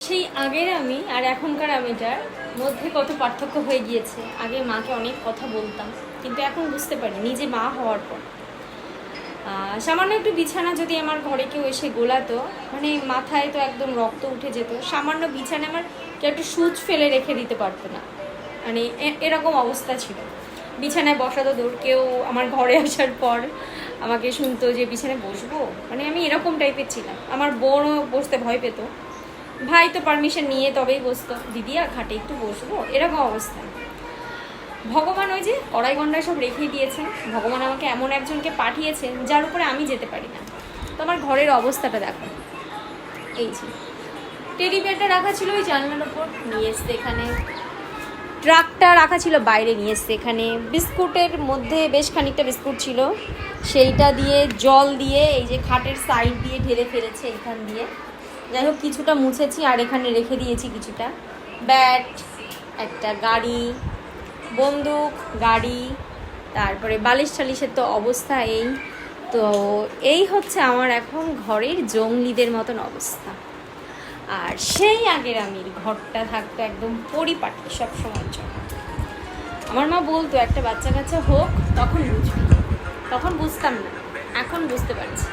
সেই আগের আমি আর এখনকার আমিটার মধ্যে কত পার্থক্য হয়ে গিয়েছে। আগে মাকে অনেক কথা বলতাম, কিন্তু এখন বুঝতে পারি নিজে মা হওয়ার পর সামান্য একটু বিছানা যদি আমার ঘরে কেউ এসে গোলাতো, মানে মাথায় তো একদম রক্ত উঠে যেত। সামান্য বিছানা আমার কেউ একটু সুচ ফেলে রেখে দিতে পারতো না, মানে এরকম অবস্থা ছিল। বিছানায় বসাতো দৌড়, কেউ আমার ঘরে আসার পর আমাকে শুনতো যে বিছানায় বসবো, মানে আমি এরকম টাইপের ছিলাম। আমার বোনও বসতে ভয় পেত, ভাই তো পারমিশন নিয়ে তবেই বসতো, দিদিয়া খাটে একটু বসবো, এরকম অবস্থা। ভগবান ওই যে কড়াই গন্ডায় সব রেখে দিয়েছেন। ভগবান আমাকে এমন একজনকে পাঠিয়েছেন যার উপরে আমি যেতে পারি না। তো আমার ঘরের অবস্থাটা দেখো, এই যে টেডি বিয়ারটা রাখা ছিল ওই জানলার ওপর, নিয়ে এসছে এখানে। ট্রাকটা রাখা ছিল বাইরে, নিয়ে এসছে এখানে। বিস্কুটের মধ্যে বেশ খানিকটা বিস্কুট ছিল, সেইটা দিয়ে জল দিয়ে এই যে খাটের সাইড দিয়ে ঢেলে ফেলেছে এইখান দিয়ে। যাই হোক, কিছুটা মুছেছি আর এখানে রেখে দিয়েছি কিছুটা। ব্যাট, একটা গাড়ি, বন্দুক, গাড়ি, তারপরে বালিশ টালিশের তো অবস্থা এই। তো এই হচ্ছে আমার এখন ঘরের জঙ্গলিদের মতন অবস্থা। আর সেই আগের আমির ঘরটা থাকতো একদম পরিপাটি সব সময়ের জন্য। আমার মা বলতো একটা বাচ্চা কাচ্চা হোক তখন বুঝবি, তখন বুঝতাম না, এখন বুঝতে পারছি।